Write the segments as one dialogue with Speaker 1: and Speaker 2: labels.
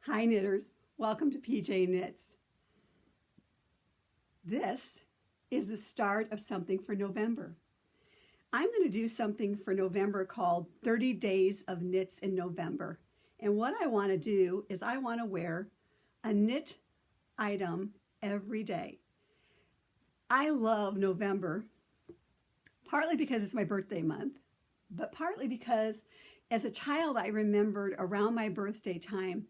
Speaker 1: Hi knitters, welcome to PJ Knits. This is the start of something for November. I'm going to do something for November called 30 Days of Knits in November. And what I want to do is I want to wear a knit item every day. I love November, partly because it's my birthday month, but partly because as a child I remembered around my birthday time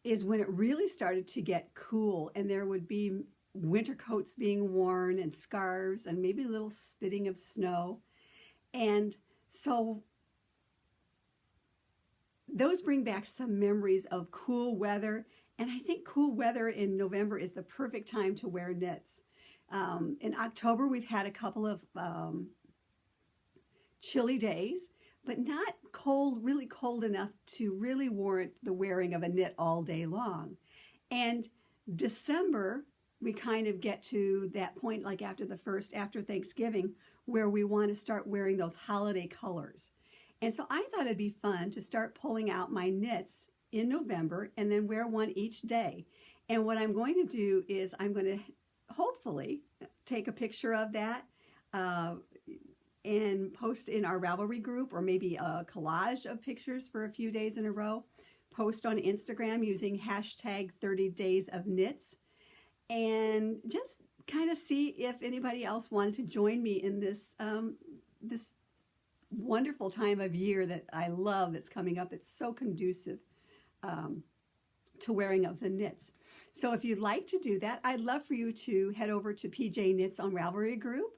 Speaker 1: is when it really started to get cool and there would be winter coats being worn and scarves and maybe a little spitting of snow. And so those bring back some memories of cool weather. And I think cool weather in November is the perfect time to wear knits. In October, we've had a couple of chilly days, but not cold, really cold enough to really warrant the wearing of a knit all day long. And December, we kind of get to that point like after Thanksgiving, where we want to start wearing those holiday colors. And so I thought it'd be fun to start pulling out my knits in November and then wear one each day. And what I'm going to do is I'm going to hopefully take a picture of that and post in our Ravelry group, or maybe a collage of pictures for a few days in a row. Post on Instagram using hashtag 30 Days of Knits, and just kind of see if anybody else wanted to join me in this this wonderful time of year that I love that's coming up. It's so conducive to wearing of the knits. So if you'd like to do that, I'd love for you to head over to PJ Knits on Ravelry group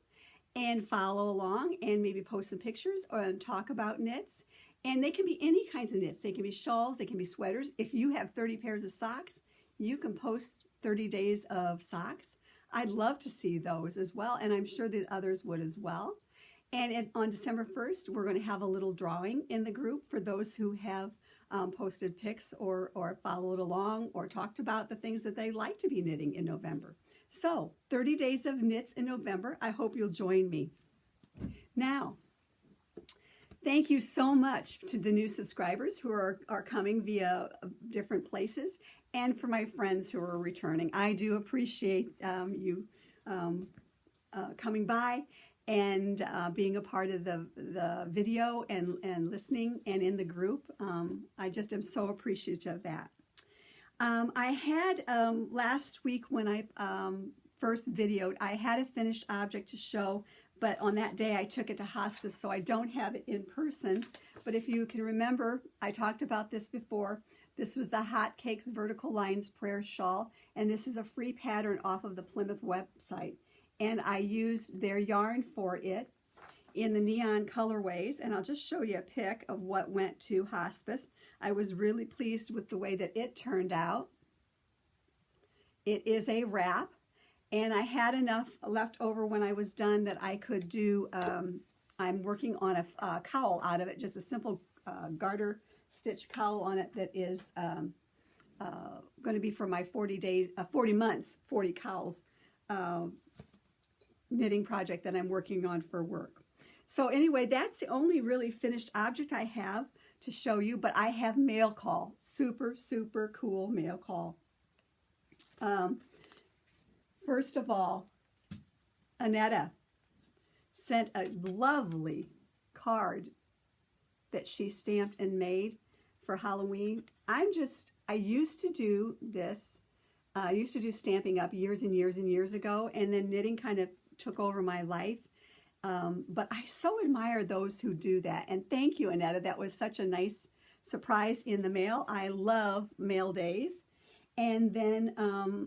Speaker 1: and follow along and maybe post some pictures or talk about knits. And they can be any kinds of knits. They can be shawls, they can be sweaters. If you have 30 pairs of socks, you can post 30 days of socks. I'd love to see those as well, and I'm sure the others would as well. And on December 1st, we're going to have a little drawing in the group for those who have posted pics or followed along or talked about the things that they like to be knitting in November. So 30 days of knits in November. I hope you'll join me. Now, thank you so much to the new subscribers who are coming via different places, and for my friends who are returning. I do appreciate you coming by and being a part of the video and listening and in the group. I just am so appreciative of that. I had last week when I first videoed, I had a finished object to show, but on that day I took it to hospice, so I don't have it in person. But if you can remember, I talked about this before. This was the Hotcakes Vertical Lines Prayer Shawl, and this is a free pattern off of the Plymouth website. And I used their yarn for it in the neon colorways, and I'll just show you a pic of what went to hospice. I was really pleased with the way that it turned out. It is a wrap, and I had enough left over when I was done that I could do, I'm working on a cowl out of it, just a simple garter stitch cowl on it that is going to be for my 40 months, 40 cowls knitting project that I'm working on for work. So anyway, that's the only really finished object I have to show you, but I have mail call. Super, super cool mail call. First of all, Annetta sent a lovely card that she stamped and made for Halloween. I used to do this. I used to do Stampin' Up! Years and years and years ago, and then knitting kind of took over my life. But I so admire those who do that. And thank you, Annetta. That was such a nice surprise in the mail. I love mail days. And then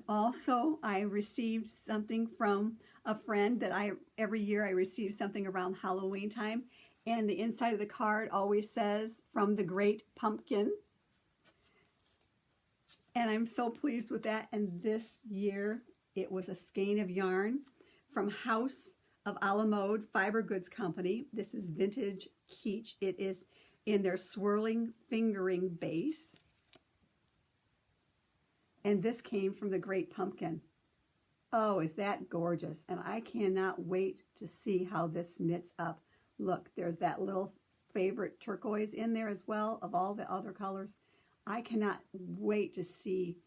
Speaker 1: also I received something from a friend that every year I receive something around Halloween time. And the inside of the card always says, "From the Great Pumpkin." And I'm so pleased with that. And this year it was a skein of yarn from House of Alamode Fiber Goods Company. This is Vintage Keach. It is in their swirling fingering base. And this came from the Great Pumpkin. Oh, is that gorgeous? And I cannot wait to see how this knits up. Look, there's that little favorite turquoise in there as well of all the other colors. I cannot wait to see.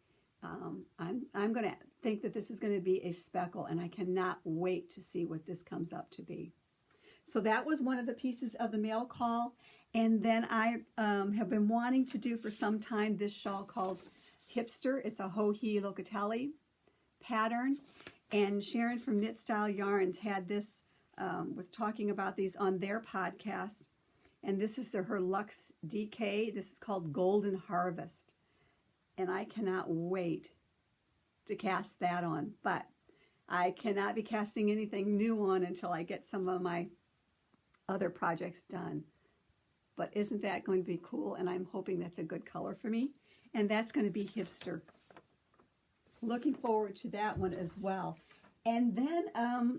Speaker 1: I'm going to think that this is going to be a speckle, and I cannot wait to see what this comes up to be. So that was one of the pieces of the mail call. And then I have been wanting to do for some time this shawl called Hipster. It's a Joji Locatelli pattern. And Sharon from Knit Style Yarns had this, was talking about these on their podcast. And this is her Luxe DK. This is called Golden Harvest. And I cannot wait to cast that on. But I cannot be casting anything new on until I get some of my other projects done. But isn't that going to be cool? And I'm hoping that's a good color for me. And that's going to be Hipster. Looking forward to that one as well. And then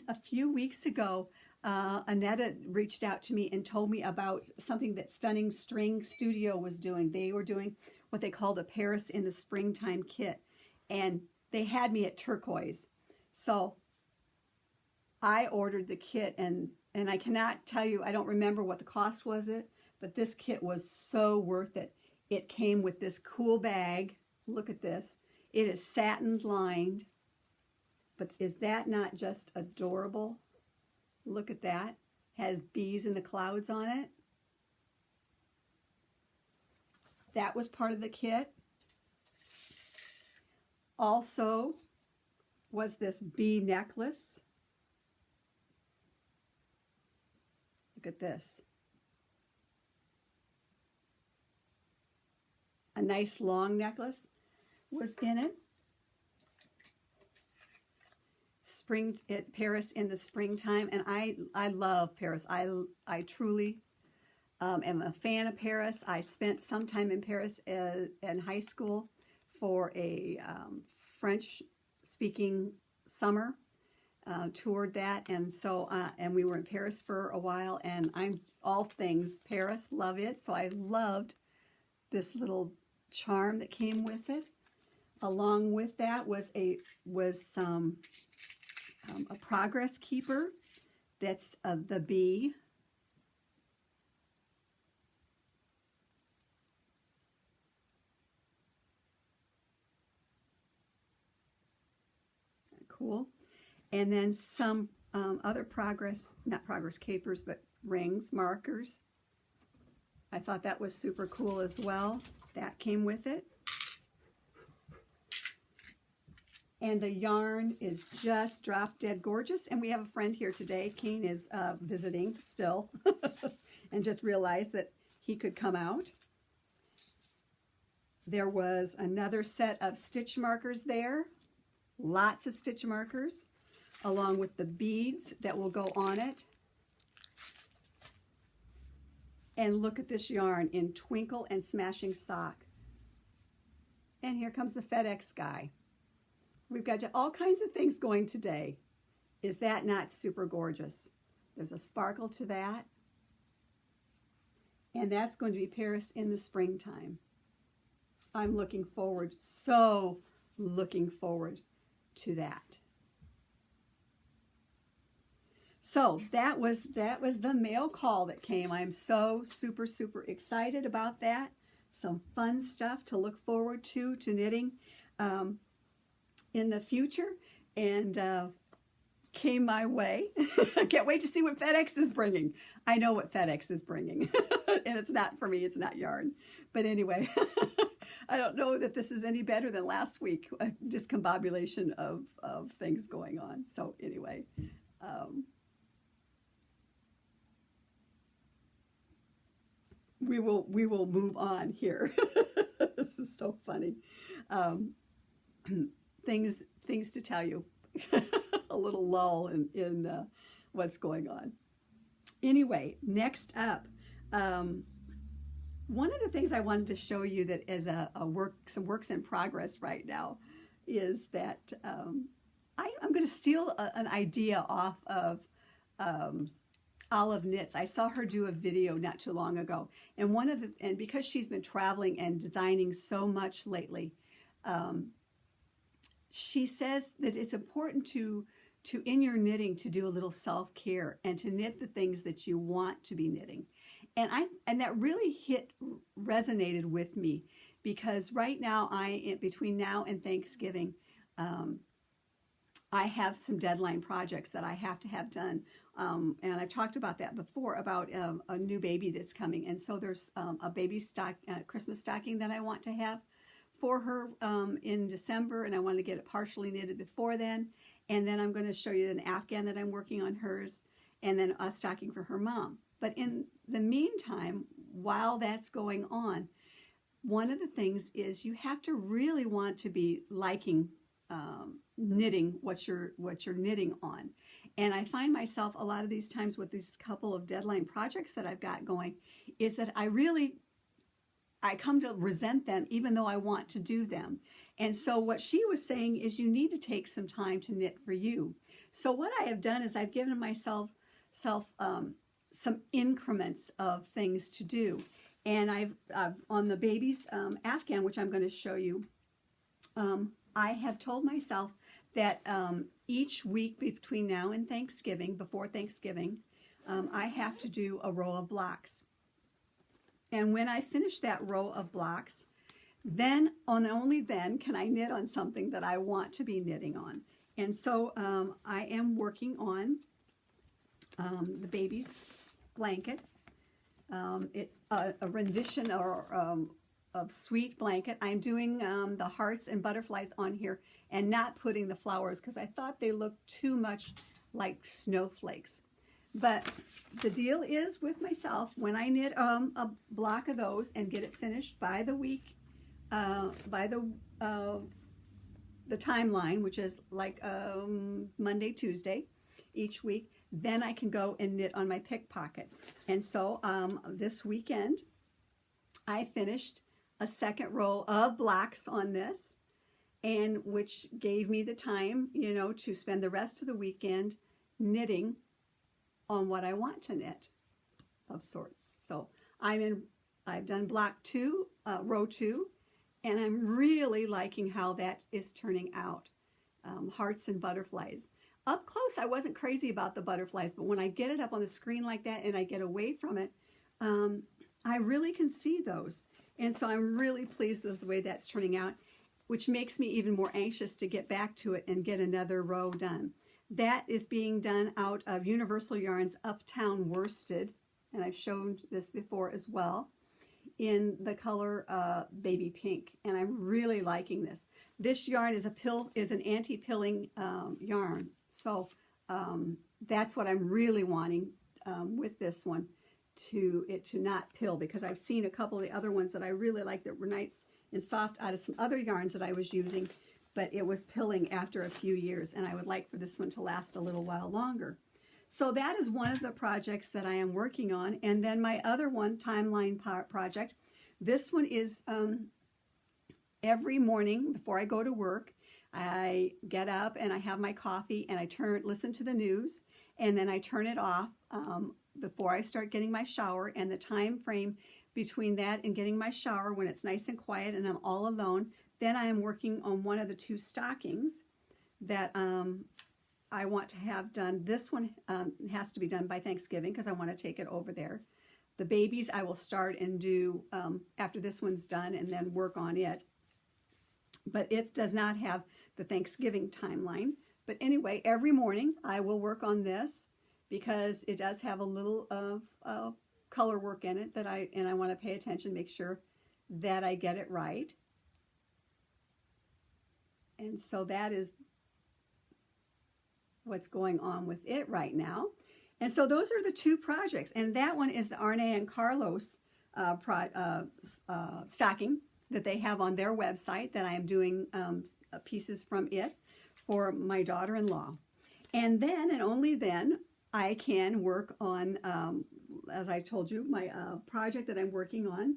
Speaker 1: a few weeks ago, Annetta reached out to me and told me about something that Stunning String Studio was doing. They were doing what they called a Paris in the Springtime kit. And they had me at turquoise. So I ordered the kit, and I cannot tell you, I don't remember what the cost was but this kit was so worth it. It came with this cool bag. Look at this. It is satin lined. But is that not just adorable? Look at that. Has bees in the clouds on it. That was part of the kit. Also was this bee necklace. Look at this. A nice long necklace was in it. Paris in the springtime, and I love Paris. I truly am a fan of Paris. I spent some time in Paris in high school for a French-speaking summer. Toured that, and so and we were in Paris for a while, and I'm all things Paris, love it. So I loved this little charm that came with it. Along with that was a progress keeper. That's the bee. Cool. And then some other not progress capers, but rings, markers. I thought that was super cool as well. That came with it. And the yarn is just drop dead gorgeous. And we have a friend here today. Kane is visiting still and just realized that he could come out. There was another set of stitch markers there. Lots of stitch markers, along with the beads that will go on it. And look at this yarn in Twinkle and Smashing Sock. And here comes the FedEx guy. We've got all kinds of things going today. Is that not super gorgeous? There's a sparkle to that. And that's going to be Paris in the springtime. I'm looking forward, so looking forward to that. So that was the mail call that came. I'm so super excited about that. Some fun stuff to look forward to knitting in the future, and came my way. I can't wait to see what FedEx is bringing. I know what FedEx is bringing, and it's not for me. It's not yarn. But anyway, I don't know that this is any better than last week. A discombobulation of things going on. So anyway. We will move on here. This is so funny. Things to tell you. A little lull in what's going on. Anyway, next up, one of the things I wanted to show you that is some works in progress right now is that I'm going to steal an idea off of Olive Knits. I saw her do a video not too long ago, and because she's been traveling and designing so much lately, she says that it's important to in your knitting to do a little self-care and to knit the things that you want to be knitting, and that really resonated with me, because right now between now and Thanksgiving, I have some deadline projects that I have to have done. And I've talked about that before, about a new baby that's coming. And so there's a baby Christmas stocking that I want to have for her in December, and I want to get it partially knitted before then. And then I'm going to show you an Afghan that I'm working on hers, and then a stocking for her mom. But in the meantime, while that's going on, one of the things is you have to really want to be liking knitting what you're knitting on. And I find myself a lot of these times with these couple of deadline projects that I've got going, is that I come to resent them even though I want to do them. And so what she was saying is you need to take some time to knit for you. So what I have done is I've given myself some increments of things to do. And I've on the baby's Afghan, which I'm going to show you, I have told myself that each week between now and Thanksgiving, before Thanksgiving, I have to do a row of blocks. And when I finish that row of blocks, then and only then can I knit on something that I want to be knitting on. And so I am working on the baby's blanket. It's a rendition of Sweet Blanket. I'm doing the hearts and butterflies on here and not putting the flowers because I thought they looked too much like snowflakes. But the deal is with myself, when I knit a block of those and get it finished by the week, by the timeline, which is like Monday, Tuesday each week, then I can go and knit on my pickpocket. And so this weekend, I finished a second row of blocks on this, and which gave me the time, to spend the rest of the weekend knitting on what I want to knit of sorts. So I've done block 2, row 2, and I'm really liking how that is turning out. Hearts and butterflies. Up close, I wasn't crazy about the butterflies, but when I get it up on the screen like that and I get away from it, I really can see those. And so I'm really pleased with the way that's turning out, which makes me even more anxious to get back to it and get another row done. That is being done out of Universal Yarns Uptown Worsted, and I've shown this before as well, in the color baby pink, and I'm really liking this. This yarn is an anti-pilling yarn, so that's what I'm really wanting with this one, to not pill, because I've seen a couple of the other ones that I really like that were nice and soft out of some other yarns that I was using, but it was pilling after a few years, and I would like for this one to last a little while longer. So that is one of the projects that I am working on. And then my other one, Timeline project, this one is every morning before I go to work, I get up and I have my coffee and I listen to the news, and then I turn it off before I start getting my shower. And the time frame between that and getting my shower, when it's nice and quiet and I'm all alone, then I am working on one of the 2 stockings that I want to have done. This one has to be done by Thanksgiving because I want to take it over there. The babies I will start and do after this one's done and then work on it. But it does not have the Thanksgiving timeline. But anyway, every morning I will work on this because it does have a little of color work in it and I want to pay attention, make sure that I get it right. And so that is what's going on with it right now. And so those are the 2 projects. And that one is the Arne and Carlos stocking that they have on their website that I am doing pieces from it for my daughter-in-law. And then, and only then, I can work on, as I told you, my project that I'm working on.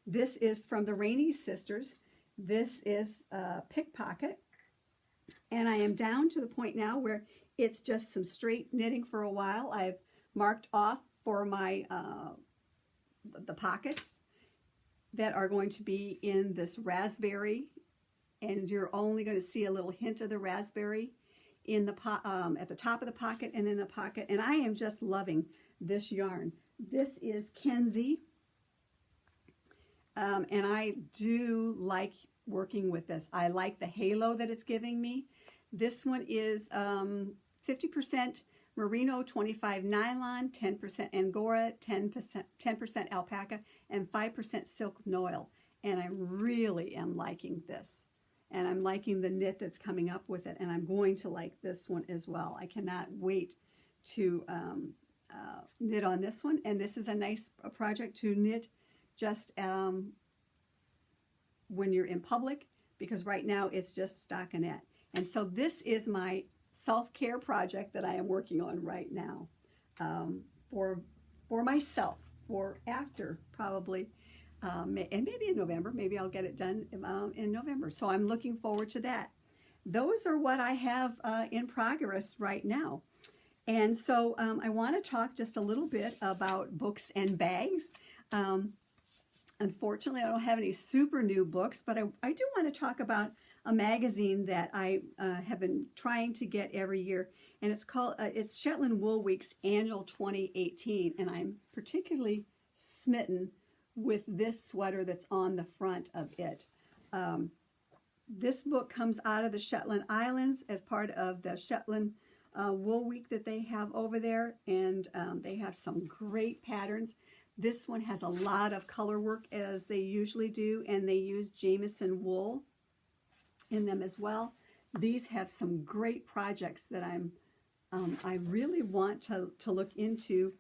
Speaker 1: This is from the Rainey Sisters. This is Pickpocket. And I am down to the point now where it's just some straight knitting for a while. I've marked off for my the pockets that are going to be in this raspberry, and you're only going to see a little hint of the raspberry in the at the top of the pocket and in the pocket. And I am just loving this yarn. This is Kenzie And I do like working with this. I like the halo that it's giving me. This one is 50% merino, 25 nylon, 10% angora, 10% alpaca, and 5% silk noil. And I really am liking this. And I'm liking the knit that's coming up with it. And I'm going to like this one as well. I cannot wait to knit on this one. And this is a nice project to knit just when you're in public, because right now it's just stockinette. And so this is my self-care project that I am working on right now for myself, for after probably, and maybe in November. Maybe I'll get it done in November. So I'm looking forward to that. Those are what I have in progress right now. And so I want to talk just a little bit about books and bags. Unfortunately, I don't have any super new books, but I do want to talk about a magazine that I have been trying to get every year, and it's called it's Shetland Wool Week's Annual 2018, and I'm particularly smitten with this sweater that's on the front of it. This book comes out of the Shetland Islands as part of the Shetland Wool Week that they have over there, and they have some great patterns. This one has a lot of color work as they usually do, and they use Jameson wool in them as well. These have some great projects that I really want to look into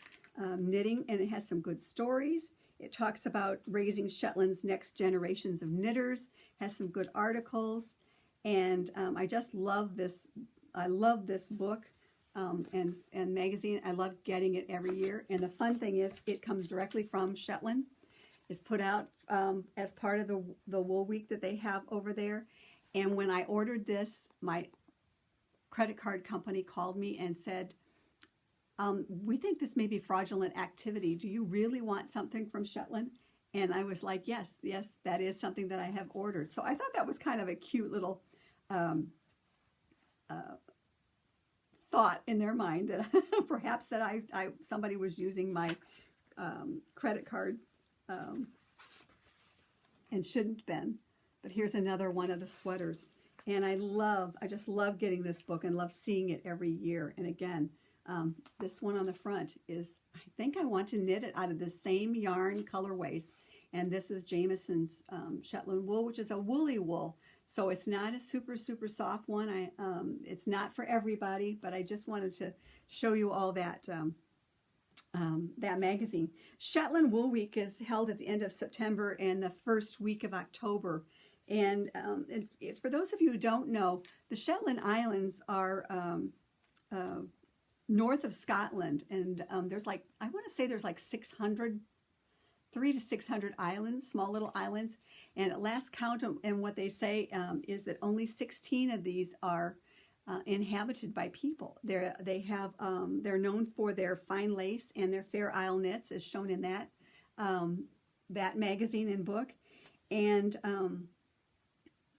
Speaker 1: knitting, and it has some good stories. It talks about raising Shetland's next generations of knitters, has some good articles, and I just love this. I love this book and magazine. I love getting it every year. And the fun thing is it comes directly from Shetland. It's put out as part of the Wool Week that they have over there. And when I ordered this, my credit card company called me and said, we think this may be fraudulent activity. Do you really want something from Shetland? And I was like, yes, that is something that I have ordered. So I thought that was kind of a cute little thought in their mind that perhaps that somebody was using my credit card and shouldn't have been. But here's another one of the sweaters. And I just love getting this book and love seeing it every year. And again, this one on the front is, I think I want to knit it out of the same yarn colorways. And this is Jameson's Shetland wool, which is a woolly wool. So it's not a super, super soft one. It's not for everybody, but I just wanted to show you all that that magazine. Shetland Wool Week is held at the end of September and the first week of October. And for those of you who don't know, the Shetland Islands are north of Scotland, and there's like, I want to say there's like 300 to 600 islands, small little islands. And at last count, and what they say is that only 16 of these are inhabited by people. They're known for their fine lace and their Fair Isle knits, as shown in that that magazine and book. And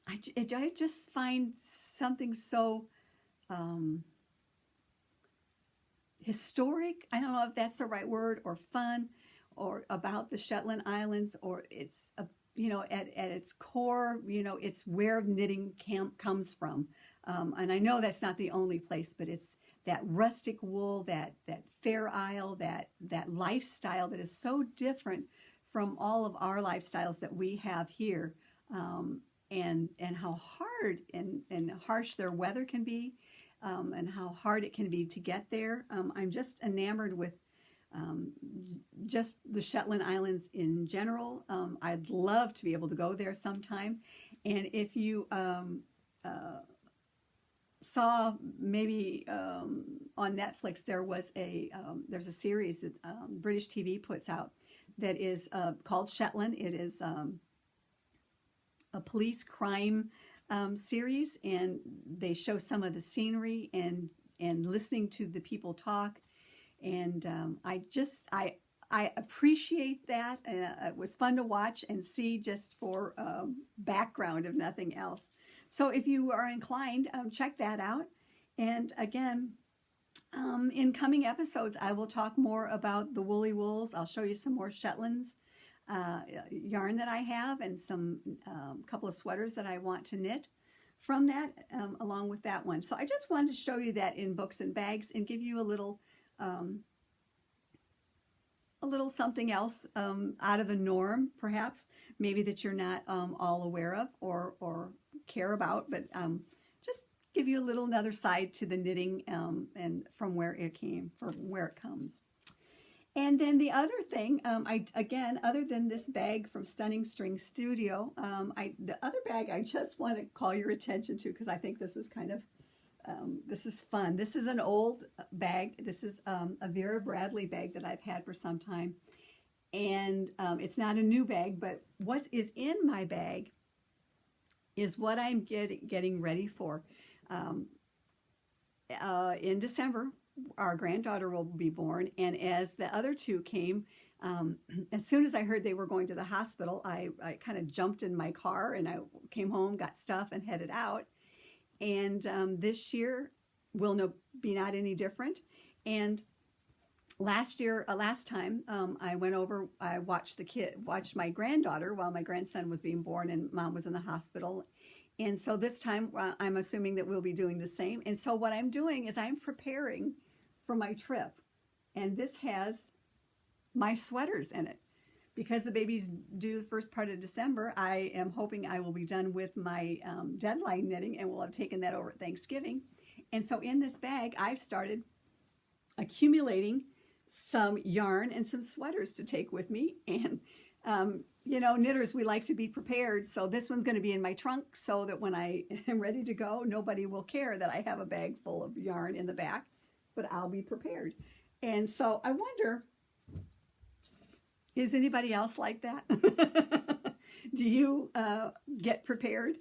Speaker 1: I just find something so historic. I don't know if that's the right word, or fun, or about the Shetland Islands, or it's at its core, it's where knitting comes from. And I know that's not the only place, but it's that rustic wool, that Fair Isle, that lifestyle that is so different from all of our lifestyles that we have here, and how hard and harsh their weather can be, and how hard it can be to get there. I'm just enamored with just the Shetland Islands in general. I'd love to be able to go there sometime. And if you saw maybe on Netflix, there's a series that British TV puts out that is called Shetland. It is a police crime series, and they show some of the scenery and listening to the people talk. And I appreciate that. It was fun to watch and see, just for background, if nothing else. So if you are inclined, check that out. And again, in coming episodes, I will talk more about the woolly wools. I'll show you some more Shetlands. yarn that I have, and some couple of sweaters that I want to knit from that, along with that one. So I just wanted to show you that in Books and Bags and give you a little something else out of the norm, perhaps, maybe that you're not all aware of or care about, but just give you a little another side to the knitting and from where it came, from where it comes. And then the other thing, again, other than this bag from Stunning String Studio, the other bag I just want to call your attention to, because I think this is kind of, this is fun. This is an old bag. This is a Vera Bradley bag that I've had for some time. And it's not a new bag, but what is in my bag is what I'm getting ready for. In December, our granddaughter will be born, and as the other two came, as soon as I heard they were going to the hospital, I kind of jumped in my car and I came home, got stuff, and headed out. And this year will be not any different. And last time I went over, I watched my granddaughter while my grandson was being born and Mom was in the hospital. And so this time I'm assuming that we'll be doing the same. And so what I'm doing is I'm preparing for my trip. And this has my sweaters in it. Because the baby's due the first part of December, I am hoping I will be done with my deadline knitting, and we'll have taken that over at Thanksgiving. And so in this bag, I've started accumulating some yarn and some sweaters to take with me. And, you know, knitters, we like to be prepared. So this one's going to be in my trunk so that when I am ready to go, nobody will care that I have a bag full of yarn in the back, but I'll be prepared. And so I wonder, is anybody else like that? Do you get prepared?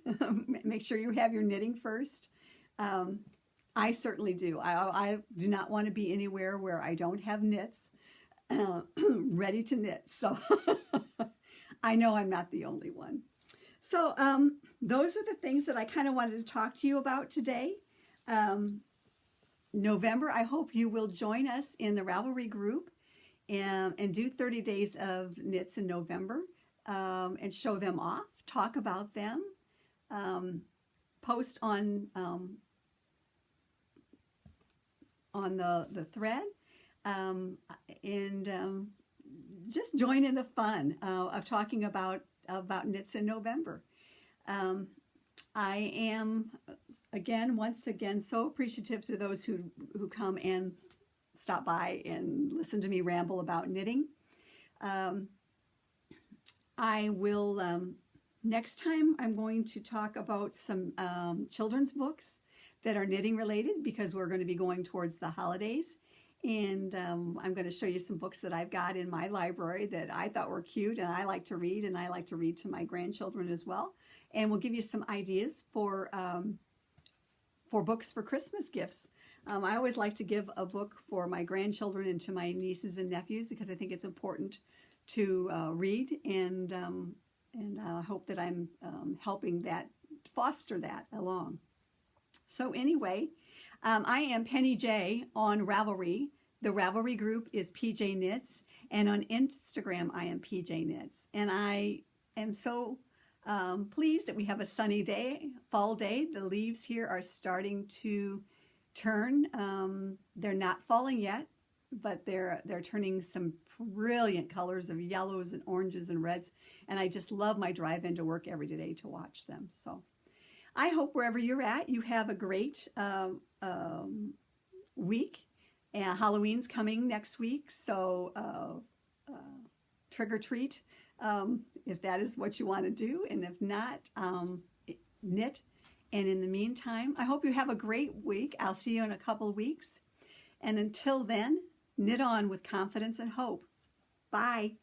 Speaker 1: Make sure you have your knitting first. I certainly do. I do not want to be anywhere where I don't have knits ready to knit. So I know I'm not the only one. So those are the things that I kind of wanted to talk to you about today. November, I hope you will join us in the Ravelry group and do 30 days of knits in November and show them off, talk about them, post on the thread, and just join in the fun of talking about knits in November. I am, once again, so appreciative to those who come and stop by and listen to me ramble about knitting. I will, next time I'm going to talk about some children's books that are knitting related, because we're going to be going towards the holidays. And I'm going to show you some books that I've got in my library that I thought were cute and I like to read, and I like to read to my grandchildren as well. And we'll give you some ideas for books for Christmas gifts. I always like to give a book for my grandchildren and to my nieces and nephews, because I think it's important to read, and I hope that I'm helping foster that along. So anyway, I am Penny J on Ravelry. The Ravelry group is PJ Knits, and on Instagram I am PJ Knits. And I am so pleased that we have a sunny day, fall day. The leaves here are starting to turn. They're not falling yet, but they're turning some brilliant colors of yellows and oranges and reds. And I just love my drive into work every day to watch them. So I hope wherever you're at, you have a great week. And Halloween's coming next week, so trick or treat if that is what you want to do, and if not, knit. And in the meantime, I hope you have a great week. I'll see you in a couple of weeks. And until then, knit on with confidence and hope. Bye.